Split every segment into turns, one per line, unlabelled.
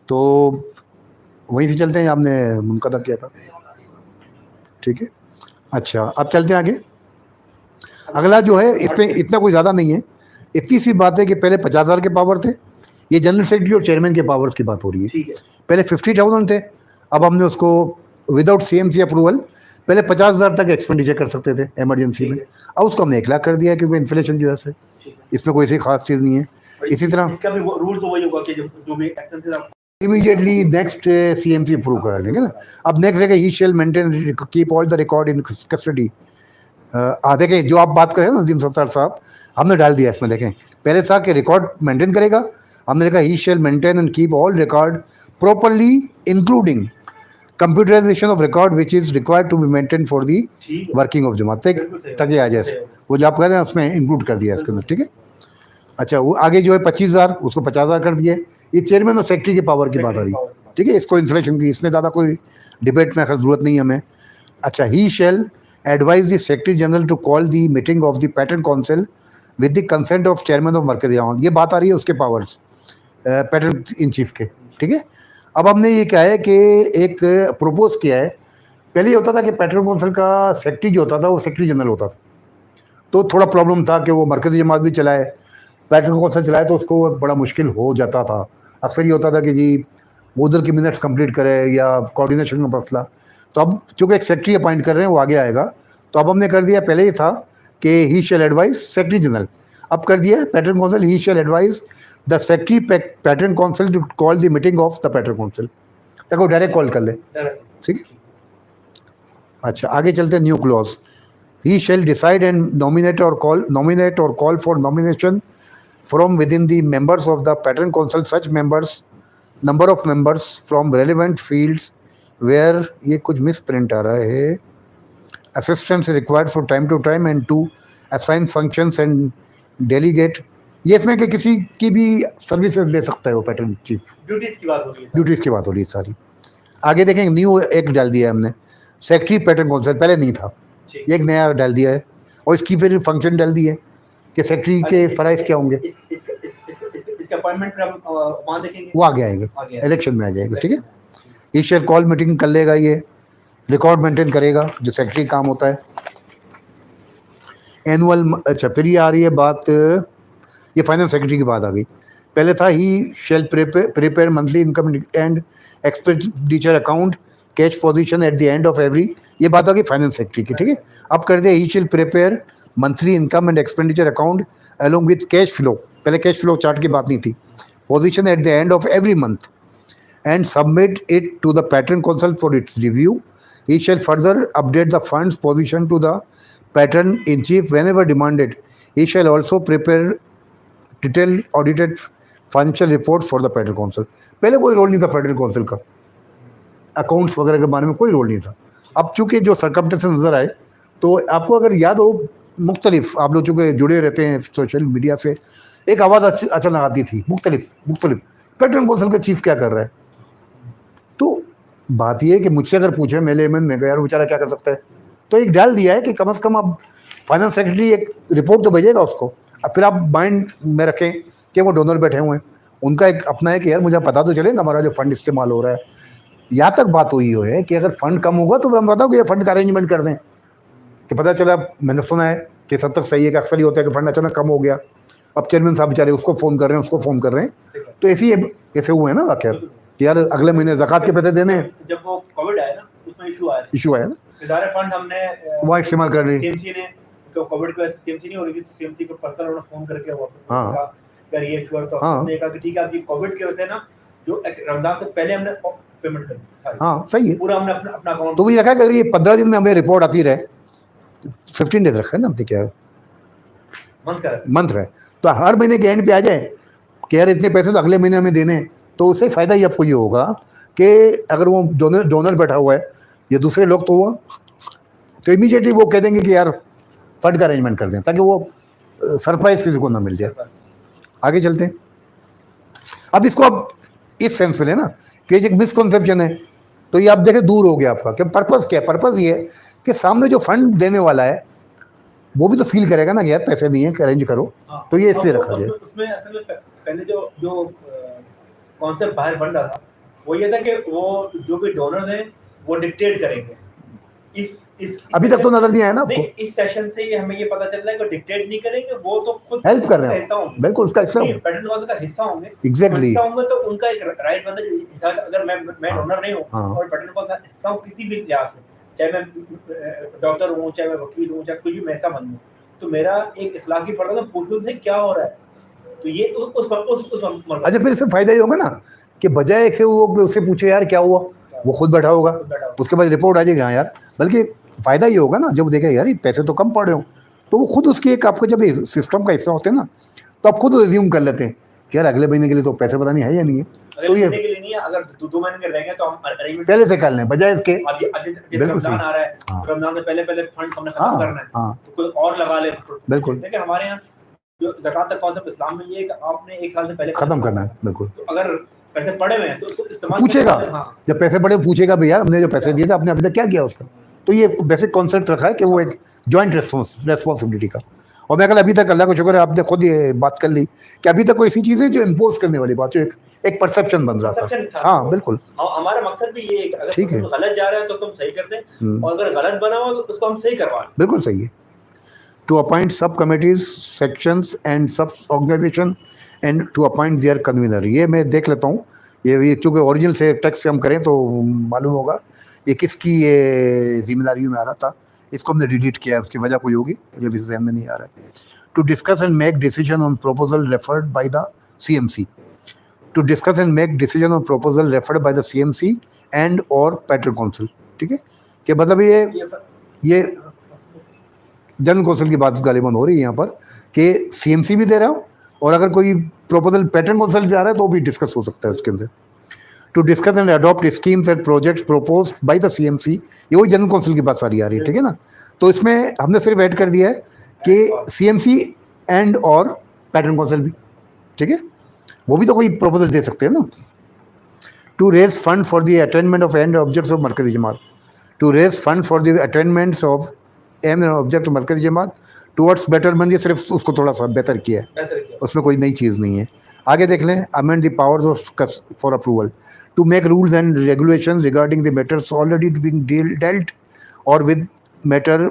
तो वहीं से चलते हैं, आपने मुनक़ता किया था, ठीक है। अच्छा, अब चलते हैं आगे। अगला जो है इसमें इतना कोई ज़्यादा नहीं है, इतनी सी बात है कि पहले 50,000 के पावर थे, ये जनरल सेक्रेटरी और चेयरमैन के पावर्स की बात हो रही है। पहले 50,000 थे, अब हमने उसको विदाउट सीएमसी अप्रूवल पहले 50,000 तक एक्सपेंडिचर कर सकते थे इमरजेंसी में, अब उसको हमने 1 लाख कर दिया है, क्योंकि इन्फ्लेशन जो है इसमें कोई ऐसी खास चीज़ नहीं है। इसी तरह
इसका भी रूल तो वही होगा कि जो भी एक्सपेंसेस आप
इमीडिएटली नेक्स्ट सीएमसी अप्रूव करा लेंगे ना। अब नेक्स्ट रहेगा he shall maintain keep all the record in custody. देखें जो आप बात करें ना नदीम सत्तार साहब, हमने डाल दिया इसमें। देखें पहले था कि रिकॉर्ड मेंटेन करेगा, हमने देखा he shall maintain and keep all record properly including computerisation of record which is required to be maintain for the working of Jamaat तक आ जाए, वो जो आप कह रहे हैं उसमें इंक्लूड कर दिया इसके अंदर, ठीक है। अच्छा, वो आगे जो है 25,000 उसको 50,000 कर दिए। ये चेयरमैन और सेक्रेटरी के पावर की बात आ रही, ठीक है। इसको इन्फ्लेशन की इसमें ज़्यादा कोई डिबेट में ज़रूरत नहीं है हमें। अच्छा, he shall advise the secretary general to call the meeting of the pattern council with the consent of chairman of Markazi Jamaat. ये बात आ रही है उसके पावर्स पैटर्न इन चीफ के, ठीक है। अब हमने ये क्या है कि एक प्रपोज किया है, पहले ये होता था कि पैटर्न काउंसिल का सेक्रेटरी जो होता था वो सेक्रेटरी जनरल होता था, तो थोड़ा प्रॉब्लम था कि वो मरकज़ी जमात भी चलाए, पैटर्न काउंसिल चलाए, तो उसको बड़ा मुश्किल हो जाता था। अक्सर ये होता था कि जी वो उधर की मिनट्स कंप्लीट करे या कोऑर्डिनेशन का मसला। तो अब चूँकि एक सेक्रेटरी अपॉइंट कर रहे हैं, वो आगे आएगा, तो अब हमने कर दिया, पहले ही था कि he shall advise secretary general, अब कर दिया patron council he shall advise the secretary patron council to call the meeting of the pattern council, तक वो डायरेक्ट कॉल कर ले, ठीक है। अच्छा, आगे चलते हैं new clause. He shall decide and nominate और call for nomination from within the members of the pattern council such number of members from relevant fields where ये कुछ misprint आ रहा है, assistance required for time to time and to assign functions and delegate। ये इसमें कि किसी की भी सर्विसेज दे सकता है वो पैटर्न चीफ, ड्यूटीज़ की बात हो रही है सारी। आगे देखेंगे न्यू एक डाल दिया है हमने, सेक्रेटरी पैटर्न काउंसिल, पहले नहीं था, एक नया डाल दिया है, और इसकी फिर फंक्शन डाल दी है कि सेक्रेटरी के फ़राइज़ क्या होंगे,
अपॉइंटमेंट पर हम वहाँ देखेंगे,
वो आगे आएगा, इलेक्शन में आ जाएगा, ठीक है। ये शेयर कॉल मीटिंग कर लेगा, ये रिकॉर्ड मेंटेन करेगा जो सेक्रेटरी काम होता है, एनुअल। अच्छा, फिर ये आ रही है बात, ये फाइनेंस सेक्रेटरी की बात आ गई। पहले था he shall prepare monthly income and expenditure account cash position at the end of every, ये बात आ गई फाइनेंस सेक्रेटरी की, ठीक है। अब कर दिया he shall prepare monthly income and expenditure account along with cash flow, पहले कैश फ्लो चार्ट की बात नहीं थी, position at the end of every month and submit it to the pattern council for its review. He shall further update the funds position to the patron in chief whenever demanded. He shall also prepare detail audited financial report for the pattern council. पहले कोई role नहीं था pattern council का, accounts वगैरह के बारे में कोई रोल नहीं था। अब चूँकि जो सरकमस्टेंसेस नज़र आए, तो आपको अगर याद हो, मुख्तलिफ आप लोग चूँकि जुड़े रहते हैं सोशल मीडिया से, एक आवाज़ अचानक आती थी, मुख्तलिफ पैटर्न काउंसिल का चीफ क्या कर रहा है। तो बात ये है कि मुझसे अगर पूछे मेले में यार बेचारा क्या कर सकता है, तो एक डाल दिया है कि कम से कम अब फाइनेंस सेक्रेटरी एक रिपोर्ट तो भेजेगा उसको। अब फिर आप माइंड में रखें कि वो डोनर बैठे हुए हैं, उनका एक अपना है कि यार मुझे पता तो चले हमारा जो फंड इस्तेमाल हो रहा है। यहाँ तक बात हुई है कि अगर फंड कम होगा तो हम बताओ कि ये फंड का अरेंजमेंट कर दें, कि पता चला, मैंने सुना है कि सब तक सही है कि अक्सर ही होता है कि फंड अचानक कम हो गया, अब चेयरमैन साहब बेचारे उसको फ़ोन कर रहे हैं, तो ऐसे हुए हैं ना वाक़या कि यार अगले महीने ज़कात के पैसे देने हैं।
जब वो कोविड आया ना, उसमें इशू आया ना, सारे फंड हमने
वहाँ इस्तेमाल कर रहे
सीएमसी ने, तो कोविड की वजह से सीएमसी नहीं हो रही थी, तो सीएमसी को पर्सनल उन्होंने फ़ोन करके
हाँ
यार ये इशू है, तो हमने कहा कि ठीक है, आप ये कोविड की वजह से ना जो रमज़ान से पहले हमने पेमेंट कर दी,
हाँ सही है,
पूरा हमने अपना अकाउंट,
तो वही रखा कि ये 15 दिन में हमें रिपोर्ट आती रहे, 15 डेज रखा है ना, क्या मंथ रहे, तो हर महीने के एंड पे आ जाए कि यार इतने पैसे तो अगले महीने हमें देने, तो उससे फ़ायदा ही आपको ये होगा कि अगर वो डोनर बैठा हुआ है या दूसरे लोग, तो इमीडिएटली वो कह देंगे कि यार फंड का अरेंजमेंट कर दें, ताकि वो सरप्राइज किसी को ना मिल जाए। आगे चलते हैं। अब इसको आप इस सेंस में लेना कि एक मिसकॉन्सेप्शन है, तो ये आप देखें दूर हो गया आपका, कि पर्पज़ क्या है। पर्पज़ ये है कि सामने जो फंड देने वाला है वो भी तो फील करेगा ना कि यार पैसे दिए अरेंज करो, तो ये इसलिए रखा गया।
उसमें असल में पहले जो कॉन्सेप्ट बाहर बन रहा था वो ये था कि वो जो भी डोनर्स हैं वो डिक्टेट करेंगे। इस
अभी तक तो नजर नहीं आया ना
नहीं,
आपको।
इस सेशन से ये हमें ये पता चल रहा है कि डिक्टेट नहीं करेंगे, वो तो खुद
हेल्प कर रहे
उसका
हैं,
हिस्सा होंगे।
बिल्कुल उसका हिस्सा
नहीं,
हो।
पैटर्न कौंसिल का हिस्सा होंगे।
एग्जैक्टली।
हिस्सा होंगे तो उनका एक राइट बनता है कि अगर मैं
हाँ,
डोनर नहीं हूँ
हाँ।
और पैटर्न कौंसिल का हिस्सा हूँ किसी भी लिहाज से, चाहे मैं डॉक्टर हूँ, चाहे मैं वकील हूँ, चाहे कोई भी मैं हिस्सा बन हूँ, तो मेरा एक इखलाकी फर्ज है पूछूं से क्या हो रहा है। तो ये उस
अच्छा, फिर इससे फायदा ये होगा ना कि बजाय एक से वो उससे पूछे यार क्या हुआ, वो खुद बैठा होगा, उसके बाद रिपोर्ट आ जाएगी हाँ यार, बल्कि फ़ायदा ये होगा ना जब देखे यार ये पैसे तो कम पड़ रहे हो, तो वो खुद उसकी एक आपको जब सिस्टम का हिस्सा होते हैं ना, तो आप खुद रिज्यूम कर लेते हैं कि यार अगले महीने के लिए तो पैसे पता नहीं है या नहीं है, तो ये
के लिए नहीं है। अगर 2 महीने के रहेंगे तो हम अरेंजमेंट
पहले से कर लें बजाय इसके।
अभी
बिल्कुल
रमजान
सही।
आ रहा है,
हाँ।
रमजान से पहले फंड हमने खत्म
हाँ,
करना है,
हाँ।
तो कोई और लगा ले।
बिल्कुल।
देखिए हमारे यहाँ जो ज़कात का कॉन्सेप्ट इस्लाम में ये है कि आपने 1 साल से पहले
खत्म करना है, बिल्कुल।
तो अगर पैसे पड़े हुए हैं तो उसको इस्तेमाल
पूछेगा,
हाँ।
जब पैसे पड़े पूछेगा भी यार हमने जो पैसे दिए थे आपने अभी तक क्या किया उसका, तो ये बेसिक कॉन्सेप्ट रखा है कि वो एक जॉइंट रेस्पॉन्सिबिलिटी का। और मैं कल अभी तक अल्लाह का शुक्र है आपने खुद ये बात कर ली कि अभी तक कोई ऐसी चीज़ है जो इम्पोज करने वाली बात है, एक परसेप्शन बन रहा था। हाँ बिल्कुल,
हमारा मकसद भी ये है कि अगर
ठीक है।
तुम गलत जा रहे हो तो तुम सही कर दें, और अगर गलत बना हुआ तो उसको हम सही करवा लें।
बिल्कुल सही है। To appoint sub committees sections and sub organization and to appoint their convener, ये मैं देख लेता हूँ, ये चूँकि ओरिजिनल से टेक्स्ट से हम करें तो मालूम होगा ये किसकी ये जिम्मेदारियों में आ रहा था, इसको हमने डिलीट किया है, उसकी वजह कोई होगी मुझे भी जहन में नहीं आ रहा है। To discuss and make decision on proposal referred by the CMC, to discuss and make decision on proposal referred by the CMC and और पैटर्न काउंसिल, ठीक है, कि मतलब ये जनरल कौंसिल की बात गालिबन हो रही है यहाँ पर कि CMC भी दे रहा हो, और अगर कोई प्रपोजल पैटर्न कौंसिल जा रहा है तो भी डिस्कस हो सकता है उसके अंदर। To discuss and adopt schemes and projects propose by the CMC, ये वही जनरल कौंसिल की बात सारी आ रही है, ठीक है ना। तो इसमें हमने सिर्फ ऐड कर दिया है कि CMC एंड और पैटर्न कौंसिल भी, ठीक है, वो भी तो कोई प्रपोजल दे सकते हैं ना। To raise fund for the attainment of and objects of Markazi Jamaat, to raise fund for the attainments of aim object Markazi Jamaat towards betterment, ये सिर्फ उसको थोड़ा सा बेहतर किया है, उसमें कोई नई चीज़ नहीं है। आगे देख लें, amend the powers of for approval, to make rules and regulations regarding the matters already being dealt और with matter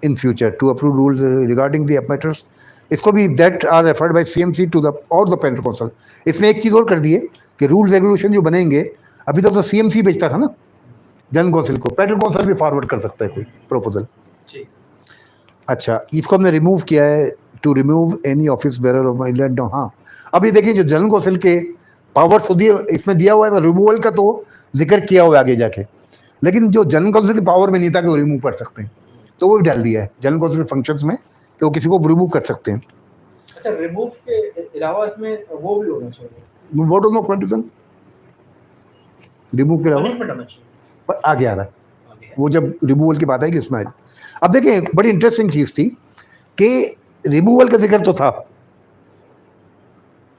in future, to approve rules regarding the matters, इसको भी that are referred by CMC to the और the pattern council. इसमें एक चीज़ और कर दी है कि रूल्स रेगुलेशन जो बनेंगे, अभी तक तो CMC भेजता था ना जनरल कौंसिल को, पैटर्न काउंसिल भी फॉरवर्ड कर सकता है कोई प्रपोजल। अच्छा, इसको हमने रिमूव किया है, to remove any office bearer of माइलैंड। हाँ, अब ये देखिए जो जनरल कौंसिल के पावर्स दिए इसमें दिया हुआ है, रिमूवल का तो जिक्र किया हुआ है आगे जाके, लेकिन जो जनरल कौंसिल के पावर में नहीं था कि वो रिमूव कर सकते हैं, तो वो भी डाल दिया है जनरल कौंसिल के फंक्शंस में कि वो किसी को रिमूव कर सकते हैं।
अच्छा, रिमूव के अलावा इसमें वो भी होना चाहिए,
vote of no confidence, remove के अलावा पर आगे आ रहा है, वो जब रिमूवल की बात आएगी उसमें आएगी। अब देखिए बड़ी इंटरेस्टिंग चीज़ थी कि रिमूवल का जिक्र तो था,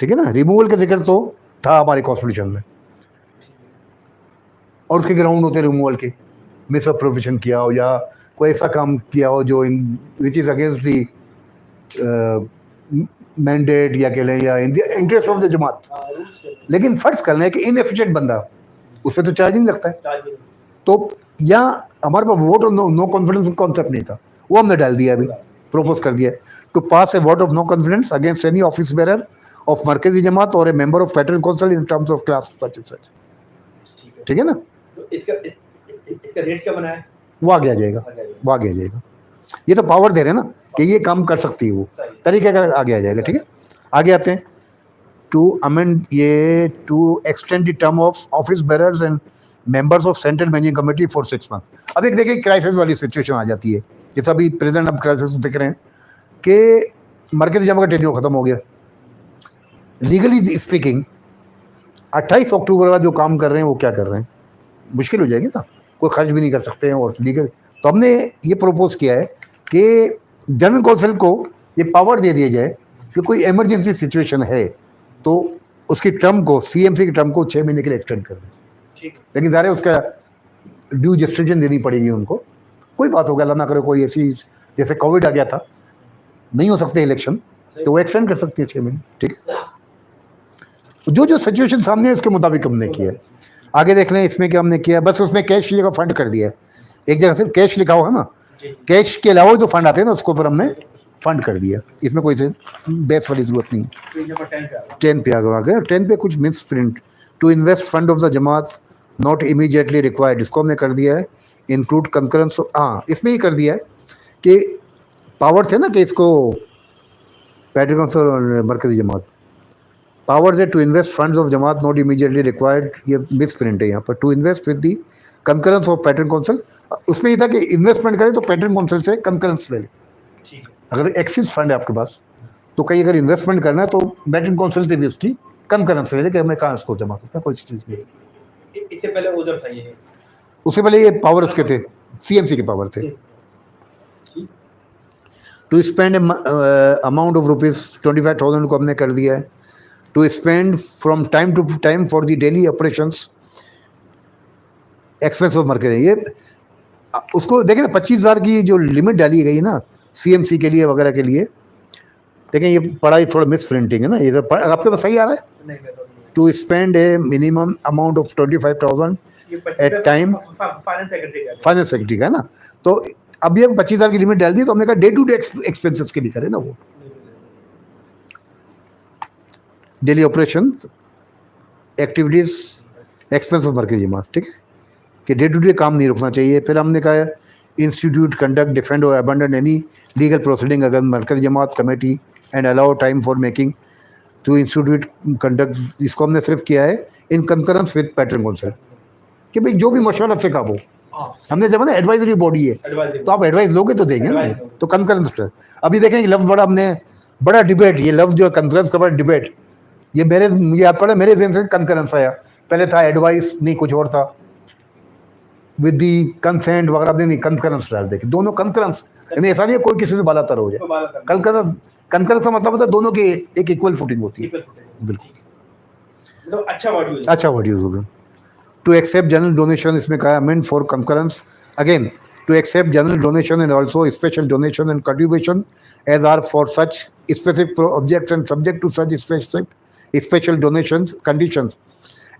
ठीक है ना, रिमूवल का जिक्र तो था हमारे कॉन्स्टिट्यूशन में, और उसके ग्राउंड होते रिमूवल के, मिस अप्रोविएशन किया हो या कोई ऐसा काम किया हो जो in which is against the mandate या कह लें या in the interest of the Jamaat. लेकिन फर्ज कर लें कि इनएफिशिएंट बंदा, उस पर तो चार्ज नहीं लगता है, तो या हमारे पास vote of no confidence concept नहीं था, वो हमने डाल दिया, अभी प्रपोज कर दिया to pass a vote of no confidence against any office bearer of Markazi Jamaat और a member of patron council in terms of clause such and such, ठीक है ना।
तो इसका रेट क्या बनाया,
वो आगे आ जाएगा, वो आगे आ जाएगा, ये तो पावर दे रहे हैं ना कि ये काम कर सकती है, वो तरीके का आगे आ जाएगा, ठीक है। आगे आते हैं, टू अमेंड ये to extend the term of office bearers and members of central managing committee for 6 month. अब एक देखिए क्राइसिस वाली सिचुएशन आ जाती है, जैसा अभी प्रेजेंट अब क्राइसिस देख रहे हैं कि मरकजी जमा का टेन्योर खत्म हो गया, लीगली स्पीकिंग 28 अक्टूबर बाद जो काम कर रहे हैं वो क्या कर रहे हैं, मुश्किल हो जाएगी ना, कोई खर्च भी नहीं कर सकते हैं और लीगल। तो हमने ये प्रपोज किया है कि जनरल कौंसिल को ये पावर दे दिया जाए कि कोई इमरजेंसी सिचुएशन है तो उसकी टर्म को, CMC की टर्म को 6 महीने के लिए एक्सटेंड कर दें, लेकिन ज़ाहिर है उसका ड्यू जस्टिफिकेशन देनी पड़ेगी उनको। कोई बात होगा, अल्लाह ना करे कोई ऐसी जैसे कोविड आ गया था, नहीं हो सकते इलेक्शन, तो वो एक्सटेंड कर सकती है 6 महीने, ठीक है। जो सिचुएशन सामने है उसके मुताबिक हमने किया है। आगे देख लें इसमें क्या हमने किया, बस उसमें कैश की जगह फंड कर दिया है, एक जगह सिर्फ कैश लिखा हुआ है ना,
जी
कैश के अलावा जो फंड आते हैं ना उसको फिर हमने फंड कर दिया, इसमें कोई से बेस वाली जरूरत नहीं।
पेज नंबर 10 पे आ गया।
10 पे आ गया, 10 पे कुछ misprint, to invest fund of the Jamaat not immediately required, इसको हमने कर दिया है इंक्लूड कंकरेंस। हाँ, इसमें ही कर दिया है कि पावर थे ना कि इसको पैट्रिक काउंसिल और मरकजी जमात पावर है to invest funds of Jamaat not immediately required, ये मिस प्रिंट है यहाँ पर, to invest with the concurrence of patron council. उसमें ये था कि इन्वेस्टमेंट करें तो पैटर्न काउंसिल से कंकरेंस ले लें,
ठीक है।
अगर एक्सिस फंड है आपके पास तो कहीं अगर इन्वेस्टमेंट करना है तो पैटर्न काउंसिल से भी उसकी कंकरेंस ले लें कि हमें कहाँ इसको जमा करना, कोई चीज़ नहीं।
इससे पहले उधर था ये,
उससे पहले ये पावर उसके थे, सीएमसी के पावर थे।
ठीक।
To spend amount of rupees 25,000 को हमने कर दिया है, to spend from time to time for the daily operations expense of market. ये उसको देखें ना, 25,000 की जो लिमिट डाली गई है ना सीएमसी के लिए वगैरह के लिए, देखें ये पढ़ाई थोड़ा मिस प्रिंटिंग है ना, ये आपके पास सही आ रहा है।
नहीं मैं तो
to spend a minimum amount of 25,000
ये
एट टाइम,
फाइनेंस सेक्रेटरी का है।
फाइनेंस सेक्रेटरी का है ना, तो अब ये 25,000 की लिमिट डाल दी तो हमने कहा डे टू डे एक्सपेंसेस के लिए करें ना, वो daily operation activities expense of market जमा, ठीक है, कि डे टू डे काम नहीं रुकना चाहिए। फिर हमने कहा इंस्टीट्यूट कंडक्ट डिफेंड और अबंडन एनी लीगल प्रोसीडिंग अगर Markaz Jamaat committee and allow time for making to institute conduct, इसको हमने सिर्फ किया है in concurrence with patron council, कि भाई जो भी मशवरा से काबू,
हाँ,
हमने जब ना एडवाइजरी बॉडी है
एडवाइजरी
तो आप एडवाइस लोगे तो देंगे ना,
Advice लोगे।
तो कंकरेंस पे अभी देखें कि लफ्ज़ बड़ा हमने बड़ा डिबेट, ये लफ्ज़ जो है कंकरेंस का बड़ा डिबेट, ये मुझे याद पड़ा मेरे जहन से कंकरेंस आया, पहले था एडवाइस, नहीं कुछ और था, विद दी कंसेंट वगैरह, नहीं कंकरेंस डाल दे, दोनों कंकरेंस, यानी ऐसा नहीं है कोई किसी से बालातर हो जाए।
तो बात करना।
कंकरेंस, कंकरेंस का मतलब होता है दोनों की एक इक्वल फुटिंग होती है।
Equal footing।
बिल्कुल।
ठीक है। तो अच्छा वर्ड यूज
अच्छा वर्ड यूज होगा। टू एक्सेप्ट जनरल डोनेशन, इसमें कहा amend for concurrence again, to accept general donation and also special donation and contribution as are for such specific object and subject to such specific special donations conditions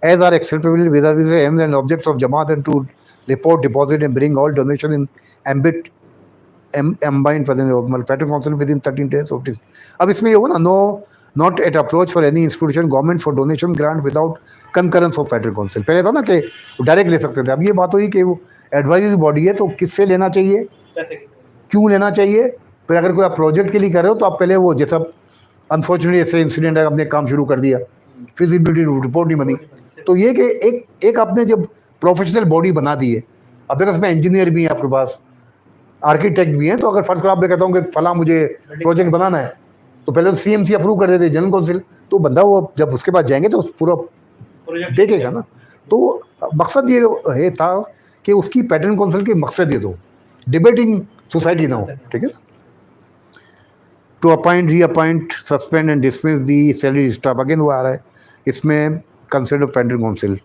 as are acceptable vis-a-vis the aims and objects of Jamaat, and to report, deposit and bring all donation in ambit combined present of Patron Council within 13 days of this। अब इसमें ये होगा ना, no not at approach for any institution government for donation grant without concurrence of patron council. पहले था ना कि direct ले सकते थे, अब ये बात हुई कि वो एडवाइजरी बॉडी है तो किससे लेना चाहिए, क्यों लेना चाहिए, फिर अगर कोई आप प्रोजेक्ट के लिए कर रहे हो तो आप पहले वो, जैसा अनफॉर्चुनेटली ऐसे इंसिडेंट है, आपने काम शुरू कर दिया, फिजिबिलिटी रिपोर्ट नहीं बनी, तो ये कि एक आपने जब प्रोफेशनल बॉडी बना दी है, अब देखो उसमें इंजीनियर भी हैं आपके पास, आर्किटेक्ट भी हैं, तो अगर फर्स्ट क्लास में कहता हूँ कि फला मुझे प्रोजेक्ट बनाना है तो पहले तो सीएमसी अप्रूव कर देते जनरल काउंसिल, तो बंदा वो जब उसके पास जाएंगे तो पूरा देखेगा ना। तो मकसद ये है था कि उसकी पैटर्न काउंसिल के मकसद ये, तो डिबेटिंग सोसाइटी ना हो, ठीक है। To appoint, reappoint, suspend and dismiss the salary staff, again वो आ रहा है इसमें consent of patron council,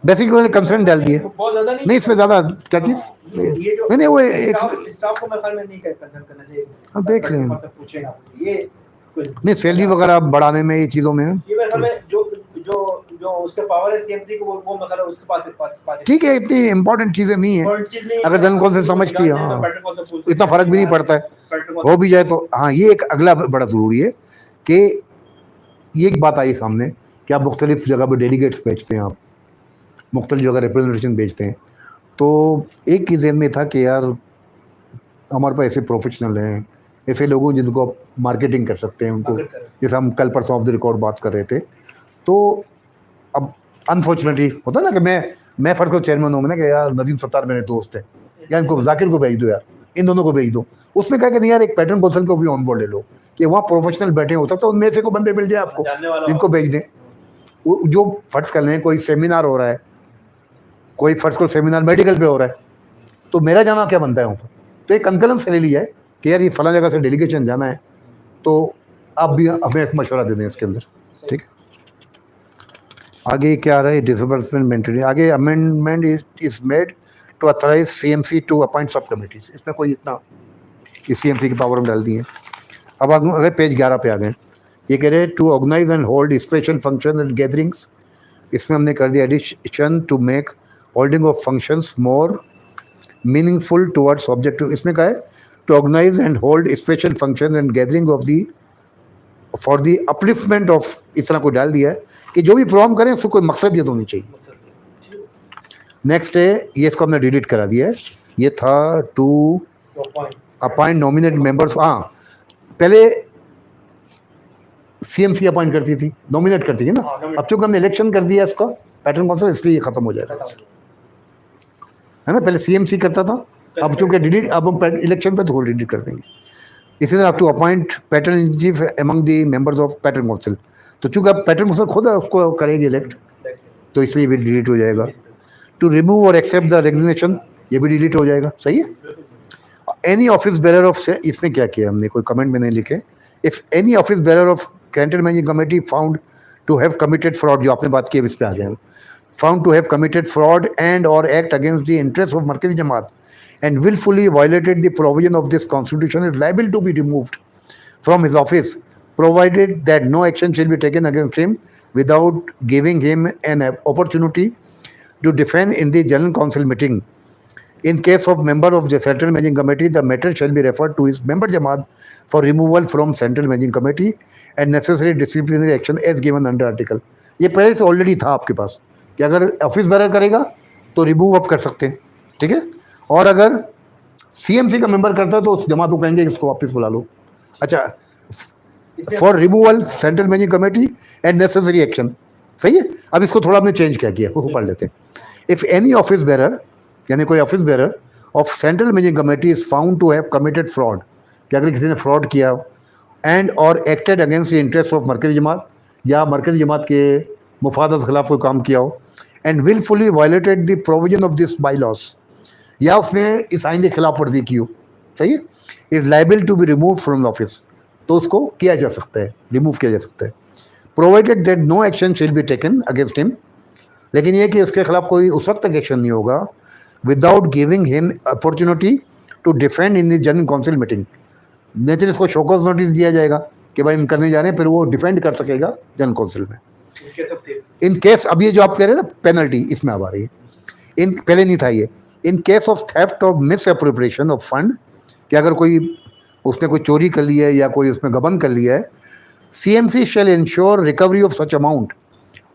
basically consent डाल दिए,
बहुत ज्यादा
नहीं इसमें ज़्यादा क्या चीज़,
ये जो
नहीं वो एक
स्टाफ को मैं ख्याल में नहीं कंसर्न करना चाहिए।
हाँ, देख लें।
मतलब पूछेगा ये कुछ
नहीं सैलरी वगैरह बढ़ाने में, ये चीज़ों में
ये मेरे ख्याल में जो जो जो उसके पावर है सीएमसी को, वो मतलब उसके पास
ठीक है, इतनी इंपॉर्टेंट चीज़ें नहीं है, अगर जनरल काउंसिल समझती है, हाँ इतना फ़र्क भी नहीं पड़ता है, हो भी जाए तो। हाँ, ये एक अगला बड़ा ज़रूरी है कि ये एक बात आई सामने कि आप मुख्तलिफ जगह पर डेलीगेट्स भेजते हैं, आप मुख्तलिफ जगह रिप्रेजेंटेशन भेजते हैं, तो एक ही जहन में था कि यार हमारे पास ऐसे प्रोफेशनल हैं, ऐसे लोगों जिनको आप मार्केटिंग कर सकते हैं उनको, जैसे हम कल परसों ऑफ द रिकॉर्ड बात कर रहे थे, तो अब अनफॉर्चुनेटली होता है ना कि मैं फर्स्ट को चेयरमैन हूँ, मैंने कि यार नदीम सत्तार मेरे दोस्त हैं, या इनको जाकिर को भेज दो, यार इन दोनों को भेज दो, उसमें कहा कि नहीं यार एक पैटर्न काउंसिल को भी ऑन बोर्ड ले लो कि वहाँ प्रोफेशनल बैठे हो सकता है, उनमें से को बंदे मिल जाए आपको, इनको भेज दें। जो फर्ज कर लें कोई सेमिनार हो रहा है, कोई फर्ज को सेमिनार मेडिकल पे हो रहा है, तो मेरा जाना क्या बनता है वहाँ पर, तो एक कंकलन से ले लिया है कि यार ये फला जगह से डेलीगेशन जाना है, तो आप भी हमें एक मशवरा दे दें इसके अंदर, ठीक है। आगे क्या आ रहा है, डिसबर्समेंट मेंटेन, आगे amendment is made to authorise CMC to appoint sub committees, इसमें कोई इतना कि सीएमसी की पावर हम डाल दी है। अब अगर पेज 11 पे आ गए, ये कह रहे हैं to organise and hold special function and gatherings इसमें हमने कर दिया addition to make holding of functions more meaningful towards objective. इसमें क्या है, to organise and hold special function and gathering of the for the upliftment of, इस तरह को डाल दिया है कि जो भी प्रोग्राम करें उसको कोई मकसद ये होनी चाहिए। नेक्स्ट है, ये इसको हमने डिलीट करा दिया है, ये था टू अपॉइंट नॉमिनेट मेंबर्स। हाँ, पहले सीएमसी अपॉइंट करती थी, नॉमिनेट करती थी ना, अब चूंकि हमने इलेक्शन कर दिया इसका पैटर्न काउंसिल, इसलिए ये खत्म हो जाएगा, है ना। पहले सीएमसी करता था, अब चूंकि डिलीट, अब हम इलेक्शन पे तो डिलीट कर देंगे। इसी तरह to appoint patron in chief among the members of patron council, तो चूंकि अब पैटर्न काउंसिल खुद उसको करेगी इलेक्ट, तो इसलिए भी डिलीट हो जाएगा। टू रिमूव और एक्सेप्ट द रेजिग्नेशन, ये भी डिलीट हो जाएगा, सही है। एनी ऑफिस बेरर ऑफ, इसमें क्या किया हमने, कोई कमेंट में नहीं लिखे। If any office bearer of central managing committee found to have committed fraud, जो आपने बात की इस पे आ गए, found to have committed fraud and और act against the interest of Markazi Jamaat and willfully violated the provision of this constitution is liable to be removed from his office, provided that no action shall be taken against him without giving him an opportunity to defend in the general council meeting. In case of member of the central managing committee, the matter shall be referred to his member jamaat for removal from central managing committee and necessary disciplinary action as given under article. ये पहले से already था आपके पास कि अगर office bearer करेगा तो remove up कर सकते हैं, ठीक है। और अगर सीएमसी का मेंबर करता है तो उस जमात को कहेंगे इसको वापस बुला लो। अच्छा, for removal central managing committee and necessary action, सही है। अब इसको थोड़ा हमने चेंज क्या किया, उसको पढ़ लेते हैं। इफ एनी ऑफिस बेरर, यानी कोई office bearer of central managing committee is found to have committed fraud, कि अगर किसी ने फ्रॉड किया एंड और acted against the interest of Markazi Jamaat, या मरकजी जमात के मुफादत के खिलाफ कोई काम किया हो, and wilfully violated the provision of this by loss, या उसने इस आइन की खिलाफ वर्जी की हो, सही है, is liable to be remove from the office, तो उसको किया जा सकता है, रिमूव किया जा सकता है, provided that no action shall be taken against him, लेकिन ये कि उसके खिलाफ कोई उस वक्त तक एक्शन नहीं होगा, without giving him opportunity to defend in the general council meeting. Nature इसको शोकॉज नोटिस दिया जाएगा कि भाई हम करने जा रहे हैं, फिर वो डिफेंड कर सकेगा जनरल काउंसिल में। इन केस, अब ये जो आप कह रहे हैं ना पेनल्टी, इसमें अब आ रही है, इन पहले नहीं था ये। इन केस ऑफ थेफ्ट और मिस अप्रोप्रिएशन ऑफ फंड, कि अगर कोई उसने कोई चोरी कर ली है या कोई उसमें गबन कर लिया है, CMC shall ensure recovery of such amount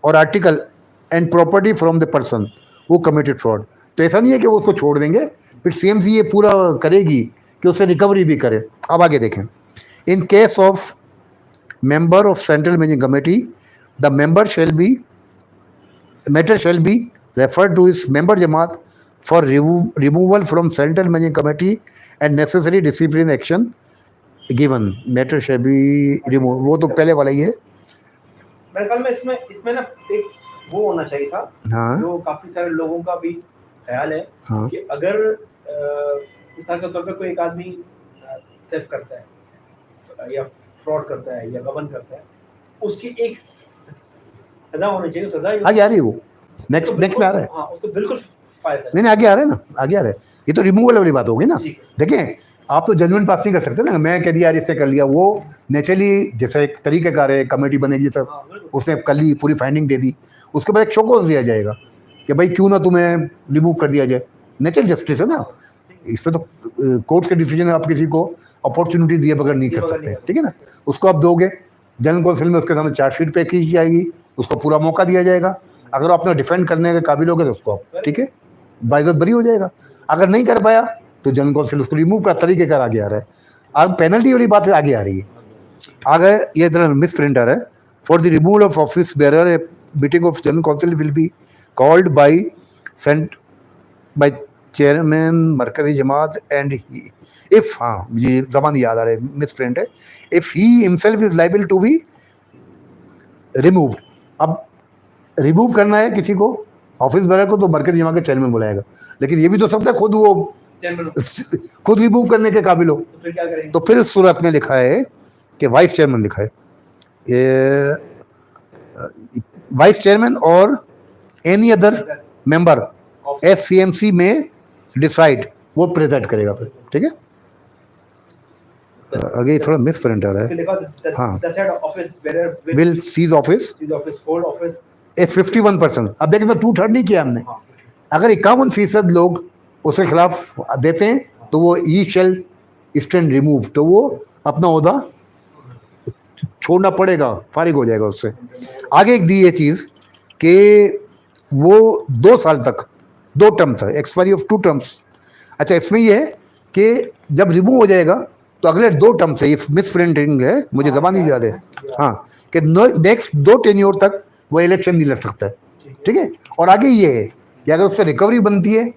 और article and property from the person वो कमिटेड फ्रॉड। तो ऐसा नहीं है कि वो उसको छोड़ देंगे, फिर सीएमसी ये पूरा करेगी कि उससे रिकवरी भी करे। अब आगे देखें, in case of member of central managing committee, the member shall be, matter shall be referred to his member Jamaat for removal from central managing committee and necessary discipline action given, matter shall be removed। वो तो पहले वाला ही है
मेरे ख्याल में। इसमें ना एक वो होना चाहिए था,
हाँ,
जो काफी सारे लोगों का भी ख्याल है,
हाँ,
कि अगर मिसाल के तौर पे कोई एक आदमी थेफ्ट करता है या फ्रॉड करता है या गबन करता है, उसकी एक सजा होनी चाहिए। सजा
आगे आ रही है वो, नेक्स्ट में आ रहा है।
हाँ, उसको बिल्कुल
नहीं आगे आ रहा है ना, आगे आ रहा है। ये तो रिमूवल वाली बात होगी ना। देखें, आप तो जजमेंट पास नहीं कर सकते ना, मैं कह दिया यार इससे कर लिया, वो नेचुरली जैसे एक तरीक़ेकार है, कमेटी बनेगी सब, उसने कर ली, पूरी फाइंडिंग दे दी, उसके बाद एक शोकॉज दिया जाएगा कि भाई क्यों ना तुम्हें रिमूव कर दिया जाए, नेचुरल जस्टिस है ना। इस पर तो कोर्ट के डिसीजन आप किसी को अपॉर्चुनिटी दिए बगैर नहीं कर सकते, ठीक है ना। उसको आप दोगे जनरल काउंसिल में, उसके सामने चार्जशीट पे की जाएगी, उसको पूरा मौका दिया जाएगा। अगर आप अपना डिफेंड करने के काबिल हो गए तो उसको ठीक है बाइज्जत बरी हो जाएगा। अगर नहीं कर पाया तो जनरल काउंसिल उसको रिमूव का तरीके कर आगे आ रहा है। अब पेनल्टी वाली बात आगे आ रही है। आगे ये तरह मिस प्रिंट आ रहा है, for the removal of office bearer a meeting of general council will be called by chairman मरकजी जमात एंड इफ, हाँ ये जबान याद आ रहा है, मिस प्रिंट है, if he himself is liable to be removed. अब रिमूव करना है किसी को, ऑफिस बेरर को, तो मरकजी जमात के चेयरमैन बुलाएगा, लेकिन ये भी तो सकता है खुद वो खुद रिमूव करने के काबिल हो,
तो फिर क्या करेंगे?
तो फिर इस सूरत में लिखा है कि वाइस चेयरमैन लिखा है, ये वाइस चेयरमैन और एनी अदर मेंबर एससीएमसी में डिसाइड, वो प्रेजेंट करेगा फिर, ठीक है। आगे थोड़ा मिस प्रिंट आ रहा है, हाँ, विल सीज ऑफिस 51%। अब देखें तो 2/3 नहीं किया हमने।
हाँ,
अगर 51% लोग उसके खिलाफ देते हैं तो वो ई शेल स्टैंड रिमूव, तो वो अपना ओहदा छोड़ना पड़ेगा, फारिग हो जाएगा उससे। आगे एक दी ये चीज़ कि वो 2 साल तक 2 टर्म था, एक्सपायरी ऑफ 2 टर्म्स। अच्छा, इसमें ये है कि जब रिमूव हो जाएगा तो अगले 2 टर्म से, ये मिस प्रिंटिंग है, मुझे ज़बान नहीं याद है, हाँ, कि नेक्स्ट 2 टेन्योर तक वो इलेक्शन नहीं लड़ सकता है, ठीक है। और आगे ये है कि अगर उससे रिकवरी बनती है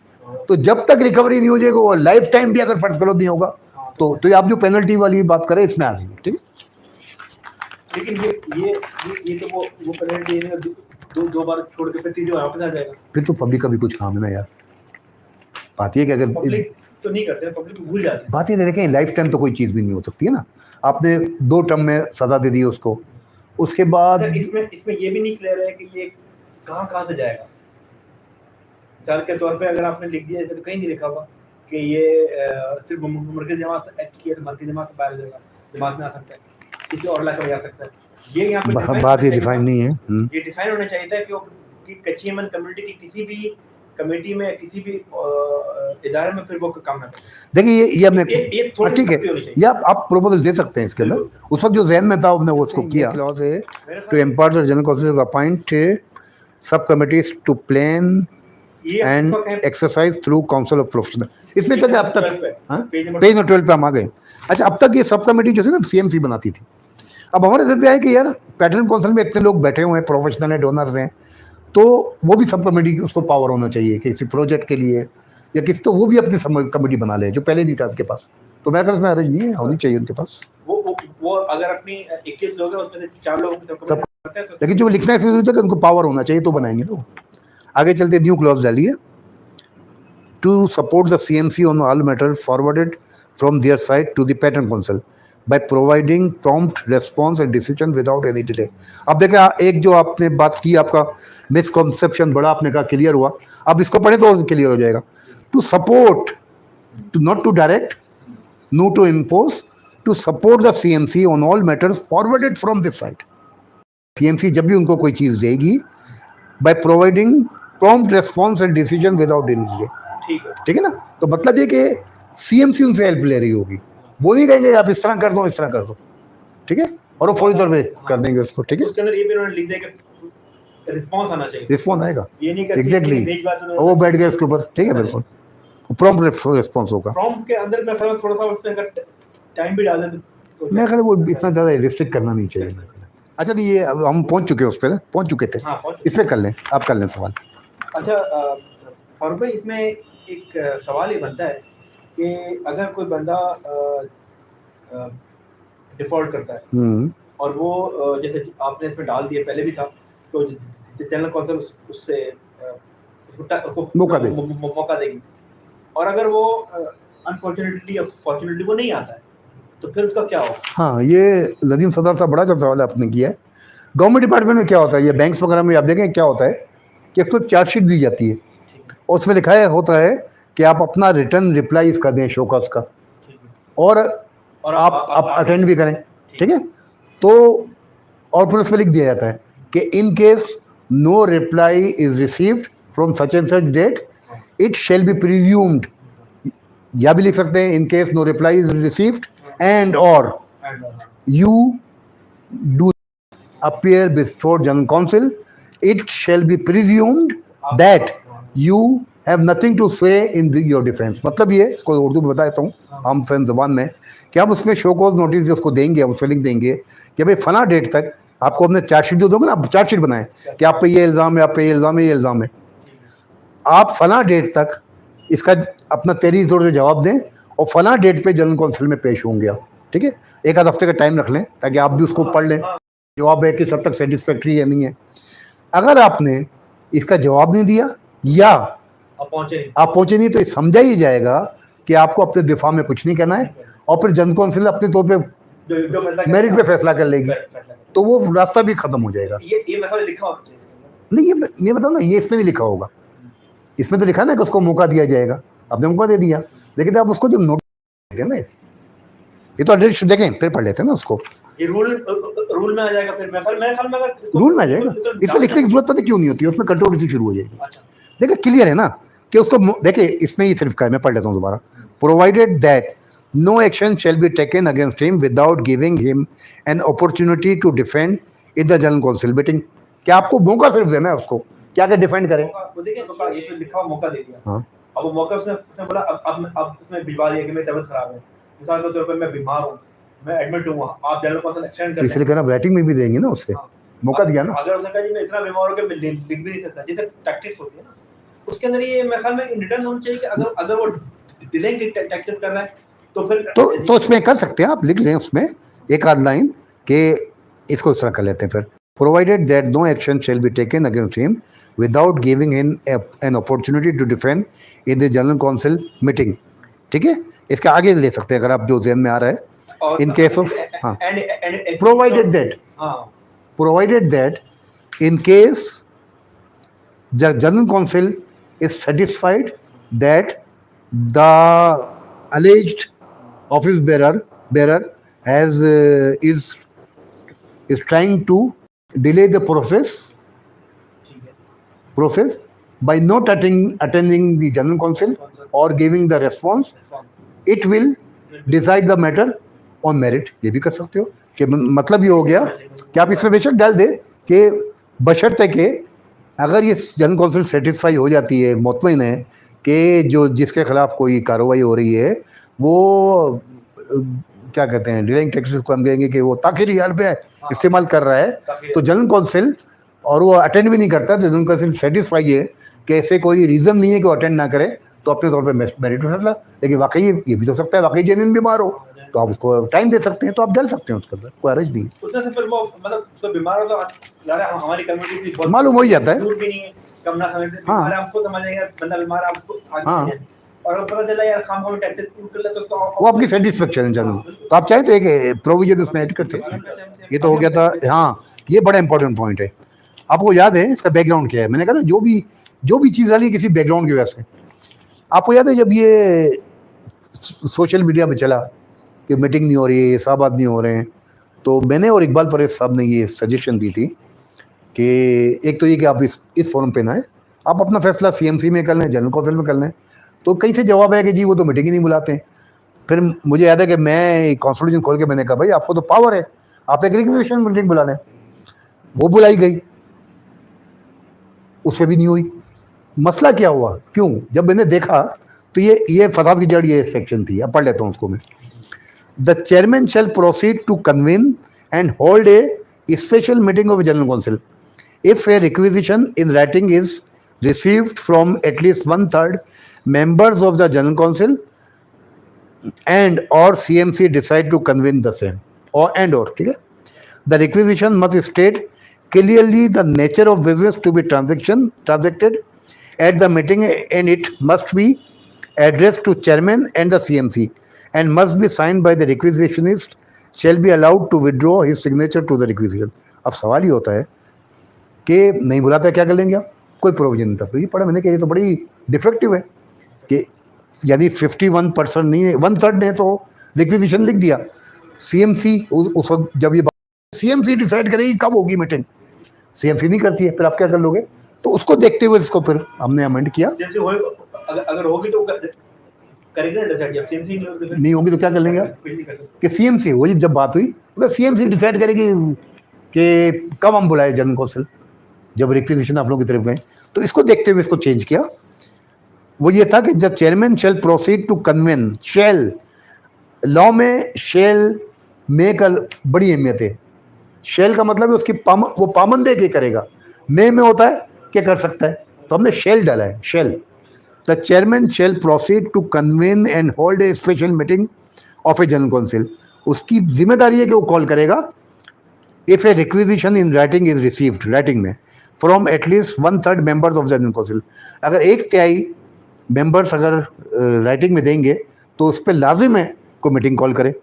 तो जब तक रिकवरी नहीं हो जाएगा, वो लाइफ टाइम भी अगर फर्ज करो नहीं होगा तो ये आप जो पेनल्टी वाली बात करें इसमें आ रही है, ठीक है।
लेकिन ये तो वो पेनल्टी दो बार छोड़ के फिर तीसरी बार वापस आ जाएगा।
फिर तो पब्लिक का भी कुछ काम है ना यार। बात ये कि अगर
पब्लिक तो नहीं करते, पब्लिक भूल जाते हैं।
बात ये देखें, लाइफ टाइम तो कोई चीज़ भी नहीं हो सकती है ना। आपने 2 टर्म में सज़ा दे दी उसको, उसके बाद
इसमें ये भी नहीं क्लियर है कि ये कहाँ से जाएगा। मिसाल के तौर पे अगर आपने लिख दिया तो कहीं नहीं लिखा हुआ कि ये सिर्फ मरकज़ी जमात एक्ट किया तो मरकज़ी जमात बाहर हो जाएगा, जमात में आ सकता है, किसी और इलाके में जा सकता है। ये यहाँ पे
बात ये डिफाइन नहीं है।
ये डिफाइन होना चाहिए था कि कच्ची अमन कम्युनिटी की किसी भी कमेटी में, किसी भी इदारे में फिर वो काम ना करे।
देखिए ये हमने ठीक है,
ये
या आप प्रोपोजल दे सकते हैं इसके अंदर। उस वक्त जो जहन में था आपने वो उसको किया। क्लॉज है to empower the general council to appoint sub committees to plan and exercise through council of professional. इसमें तक अब तक पेज नंबर 12 पे हम आ गए। अच्छा, अब तक ये सब कमेटी जो थी ना सीएमसी बनाती थी। अब हमारे जहन में आया कि यार पैटर्न काउंसिल में इतने लोग बैठे हुए हैं, प्रोफेशनल है, डोनर्स हैं, तो वो भी सब कमेटी उसको पावर होना चाहिए कि किसी प्रोजेक्ट के लिए या किसी, तो वो भी अपनी सब कमेटी बना ले, जो पहले नहीं था उनके पास। तो मेरे ख्याल में अरेंज नहीं है, होनी चाहिए उनके पास।
वो अगर अपनी 21 लोग हैं उसमें से 4 लोग सब करते हैं, तो
लेकिन जो लिखना है कि उनको पावर होना चाहिए तो बनाएंगे। तो आगे चलते न्यू क्लॉज डालिए, to support the CMC on all matter forwarded from there side to the pattern council by providing prompt response and decision without any delay. अब देखिए, एक जो आपने बात की, आपका मिसकॉन्सेप्शन बड़ा आपने कहा क्लियर हुआ, अब इसको पढ़े तो और क्लियर हो जाएगा। To support, to not to direct, no to impose, to support the CMC on all matters forwarded from this side. CMC जब भी उनको कोई चीज़ देगी, by providing prompt response and decision without any delay, ठीक है ना। तो मतलब ये कि सीएमसी उनसे हेल्प ले रही होगी, वो नहीं कहेंगे आप इस तरह कर दो, इस तरह कर दो, ठीक है, और वो फौरी तौर पे कर देंगे उसको, ठीक है।
उसके अंदर ये भी उन्होंने लिख दिया कि रिस्पांस आना चाहिए,
रिस्पॉन्स आएगा,
ये नहीं कि
एग्जैक्टली, वो बैठ गया उसके ऊपर, ठीक है, बिल्कुल प्रॉम्प्ट रिस्पॉन्स होगा।
प्रॉम्प्ट के अंदर मैं थोड़ा सा उसमें अगर टाइम भी डाल दें तो
मेरे ख्याल वो इतना ज़्यादा रिस्ट्रिक्ट करना नहीं चाहिए। अच्छा, तो ये हम पहुंच चुके हैं उस पर, पहुंच चुके थे, इस पर कर लें, आप कर लें सवाल।
अच्छा फारूक भाई, इसमें एक सवाल ये बनता है कि अगर कोई बंदा डिफॉल्ट करता है और वो जैसे आपने इसमें डाल दिया, पहले भी था, तो जनरल काउंसिल उससे उसको मौका देगी, और अगर वो अनफॉर्चुनेटली फॉर्चुनेटली वो नहीं आता है तो फिर उसका क्या होगा?
हाँ, ये लदीम सदर साहब बड़ा अच्छा सवाल आपने किया है। गवर्नमेंट डिपार्टमेंट में क्या होता है, ये बैंक्स वगैरह में आप देखें क्या होता है कि इसको चार्जशीट दी जाती है और उसमें लिखा होता है कि आप अपना रिटर्न रिप्लाईज कर दें शोकॉज का, और आप अटेंड भी करें, ठीक है। तो और फिर उसमें लिख दिया जाता है कि in case no reply is received from such and such date it shall be presumed, या भी लिख सकते हैं in case no reply is received and और you do appear before General Council, it shall be presumed that you have nothing to say in your defense। मतलब ये, इसको उर्दू में बताता हूँ आम फैन ज़बान में, कि आप उसमें शो कॉज नोटिस उसको देंगे, आप उसमें लिख देंगे कि भाई फला डेट तक आपको अपने चार्जशीट जो दोगे ना, आप चार्जशीट बनाएं कि आप पे ये इल्ज़ाम है, आप पे ये इल्ज़ाम है, ये इल्ज़ाम है, आप फला डेट तक इसका अपना तहरीर तौर से जवाब दें और फला डेट पे जनरल काउंसिल में पेश होंगे आप, ठीक है। एक आध हफ्ते का टाइम रख लें ताकि आप भी उसको पढ़ लें, जवाब है कि सब तक सेटिस्फैक्ट्री है नहीं है। अगर आपने इसका जवाब नहीं दिया या आप पहुँचे नहीं तो समझा ही जाएगा कि आपको अपने दिफा में कुछ नहीं करना है, और फिर जनरल काउंसिल अपने तौर पे मेरिट पे फैसला कर लेगी, तो वो रास्ता भी खत्म हो जाएगा।
ये मतलब लिखा होगा
नहीं, ये बताओ ना, ये इसमें नहीं लिखा होगा, इसमें तो लिखा ना कि उसको मौका दिया जाएगा, आपने मौका दे दिया, लेकिन आप उसको जब नोटिस देंगे ना, ये तो ऑलरेडी देखें, फिर पढ़ लेते हैं ना उसको।
ये रूल में आ जाएगा फिर मेरे ख्याल में अगर
रूल में आ जाएगा, इसमें लिखने की जरूरत पता क्यों नहीं होती, उसमें कंट्रोवर्सी शुरू हो जाएगी।
अच्छा
देखिए क्लियर है ना कि उसको देखिए इसमें ही सिर्फ का है, मैं पढ़ लेता हूँ दोबारा। Provided that no action shall be taken against him without giving him an opportunity to defend in the general council meeting. क्या आपको मौका सिर्फ देना है उसको, क्या क्या डिफेंड करें।
वो देखिए तो ये पे लिखा हुआ मौका दे दिया।
हाँ
अब वो मौका उसने बोला अब उसने भिजवा दिया कि मेरी तबीयत खराब है, मिसाल के तौर पर मैं बीमार हूँ, मैं एडमिट हूँ, आप जनरल काउंसिल एक्सटेंड कर
इसलिए कहना राइटिंग में भी देंगे ना, उससे मौका दिया ना।
अगर उसने कहा जी मैं इतना बीमार हूँ कि मैं लिख भी नहीं सकता, जैसे टैक्टिक्स होती है ना, उसके अंदर ये मेरे ख्याल में रिटर्न होना चाहिए कि अगर वो डिलेइंग टैक्टिक्स कर रहा है तो फिर
तो उसमें कर सकते हैं आप, लिख लें उसमें एक आध लाइन कि इसको इस तरह कर लेते हैं फिर। Provided that no action shall be taken against him without giving him an opportunity to defend in the general council meeting. ठीक है, इसके आगे ले सकते हैं अगर आप जो ज़हन में आ रहा है। इन केस ऑफ हाँ provided that in case the general council is satisfied that the alleged office bearer has is trying to delay the process by not attending the general council or giving the response, it will decide the matter on merit। ये भी कर सकते हो कि मतलब ये हो गया कि आप इसमें बेशक डाल दे कि बशर्ते के अगर ये जनरल काउंसिल सेटिस्फाई हो जाती है, मुतमईन है कि जो जिसके खिलाफ कोई कार्रवाई हो रही है वो क्या कहते हैं डिलेइंग टैक्सेस को हम कहेंगे कि वो ताखिरी हाल पे इस्तेमाल कर रहा है, तो जनरल काउंसिल और वो अटेंड भी नहीं करता, तो जनरल काउंसिल सेटिस्फाई है कि ऐसे कोई रीज़न नहीं है कि वो अटेंड ना करे, तो अपने तौर पर मेरिट हो सकता। लेकिन वाकई ये भी हो सकता है वाकई जेन्युइन बीमार हो, तो आप उसको टाइम दे सकते हैं, तो आप डाल सकते हैं उसके अंदर, कोई हर्ज नहीं।
उसमें से फिर वो मतलब तो बीमार हो तो यार हमारी कम्युनिटी की
मालूम हो ही जाता है।
दूर भी नहीं है, कम ना समझते,
हाँ।
अरे हमको समझेंगे बंदा बीमार है, आप उसको आगे
हाँ।
भेजें। और पता चला यार खाम में टैक्स कर ले तो
वो आपकी सेटिस्फेक्शन है जनरल, तो आप चाहें तो एक प्रोविजन उसमें ऐड कर सकते हैं। ये तो हो गया था। हाँ, ये बड़ा इंपॉर्टेंट पॉइंट है। आपको याद है इसका बैकग्राउंड क्या है? मैंने कहा था जो भी चीज़ वाली किसी बैकग्राउंड की वजह से। आपको याद है जब ये सोशल मीडिया पे चला कि मीटिंग नहीं हो रही है, साहबात नहीं हो रहे हैं, तो मैंने और इकबाल परेश साहब ने ये सजेशन दी थी कि एक तो ये कि आप इस फोरम पे ना आए, आप अपना फैसला सीएमसी में कर लें, जनरल काउंसिल में कर लें। तो कहीं से जवाब है कि जी वो तो मीटिंग ही नहीं बुलाते हैं। फिर मुझे याद है कि मैं कॉन्स्टिट्यूशन खोल के मैंने कहा भाई आपको तो पावर है, आप एक रिक्वेजिशन मीटिंग बुला लें। वो बुलाई गई, उससे भी नहीं हुई। मसला क्या हुआ, क्यों? जब मैंने देखा तो ये फसाद की जड़ ये सेक्शन थी। अब पढ़ लेता हूँ उसको मैं। The chairman shall proceed to convene and hold a special meeting of general council if a requisition in writing is received from at least 1/3 members of the general council and or CMC decide to convene the same or ठीक है। The requisition must state clearly the nature of business to be transacted at the meeting and it must be addressed to chairman and the CMC and must be signed by the requisitionist shall be allowed to withdraw his signature to the requisition। अब सवाल ये होता है कि नहीं बुलाता क्या कर लेंगे आप? कोई प्रोविजन नहीं था। तो ये पढ़ा मैंने कि ये तो बड़ी डिफेक्टिव है कि यदि 51% नहीं है, 1/3 ने तो रिक्विजिशन लिख दिया। सीएमसी उस वक्त जब ये सीएमसी डिसाइड करेगी कब होगी मीटिंग, सीएमसी नहीं करती है, फिर आप क्या कर लोगे? तो उसको देखते हुए इसको फिर हमने अमेंड किया।
अगर होगी तो करेंगे ना डिसाइड, जब सीएमसी
नहीं होगी तो क्या कर लेंगे कि सीएमसी वही जब बात हुई तो सीएमसी डिसाइड करेगी कि कब हम बुलाए जनरल काउंसिल, जब रिक्विजिशन आप लोगों की तरफ गए। तो इसको देखते हुए इसको चेंज किया। वो ये था कि जब chairman shall proceed to convene, shall law में शेल में का बड़ी अहमियत है। शेल का मतलब है उसकी वो पाबंदी के करेगा, में होता है क्या कर सकता है, तो हमने शेल डाला है, shall. The chairman shall proceed to convene and hold a special meeting of a general council. उसकी जिम्मेदारी है कि वो कॉल करेगा if a requisition in writing is received, writing में from at least 1/3 members of general council. अगर 1/3 members अगर writing में देंगे तो उस पर लाजिम है को मीटिंग कॉल करे।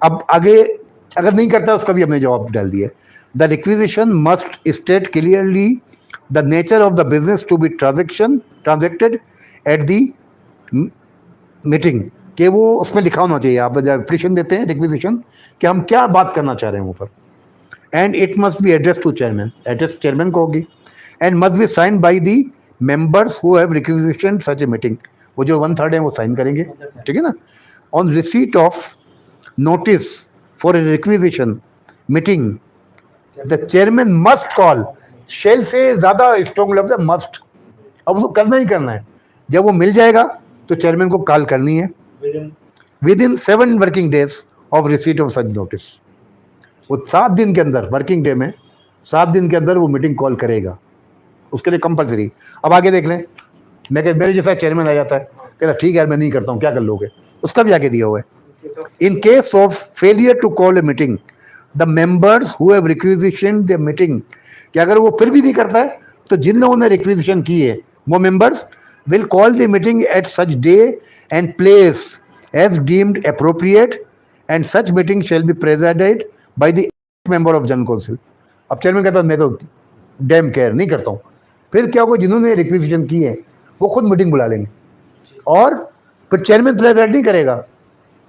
अब आगे अगर नहीं करता उसका भी हमने जवाब डाल दिया। The requisition must state clearly the nature of the business to be transacted at the meeting कि वो उसमें लिखा होना चाहिए, आप जब एप्लीकेशन देते हैं रिक्विजिशन कि हम क्या बात करना चाह रहे हैं ऊपर, and it must be address to chairman, address chairman को होगी, and must be sign by the members who have requisition such a meeting, वो जो 1/3 है वो साइन करेंगे, ठीक है ना। On receipt of notice for a requisition meeting the chairman must call, shall से ज़्यादा स्ट्रॉन्ग लफ्ज है मस्ट, अब उसको करना ही करना है, जब वो मिल जाएगा तो चेयरमैन को कॉल करनी है with in 7 working days of receipt of such notice, वो 7 दिन के अंदर, वर्किंग डे में 7 दिन के अंदर वो मीटिंग कॉल करेगा, उसके लिए कंपलसरी। अब आगे देख लें, मैं कह मेरे जैसा चेयरमैन आ जाता है, कहता ठीक है मैं नहीं करता हूँ, क्या कर लोगे, उसका भी आगे दिया हुआ है, in case of failure to call a meeting the members who have requisition the meeting, कि अगर वो फिर भी नहीं करता है तो जिन लोगों ने रिक्विजिशन की है वो members will call the meeting at such day and place as deemed appropriate and such meeting shall be presided by the member of general council. अब चेयरमैन कहता है मैं तो डैम केयर नहीं करता हूँ, फिर क्या होगा, जिन्होंने रिक्विजिशन की है वो खुद मीटिंग बुला लेंगे और फिर चेयरमैन प्रेजाइड नहीं करेगा,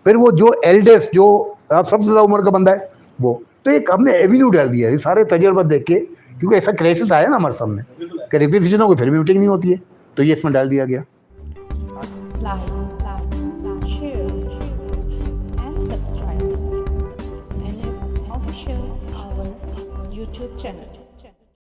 फिर वो जो एल्डेस्ट, जो सबसे ज़्यादा उम्र का बंदा है वो, तो एक हमने एवेन्यू डाल दिया है, ये सारे तजुर्बा देख के, क्योंकि ऐसा क्राइसिस आया ना हमारे सामने कि रिक्विजिशन हो गई फिर भी मीटिंग नहीं होती है, तो ये इसमें डाल दिया गया।
Like, share, and subscribe. NS Official, our YouTube channel.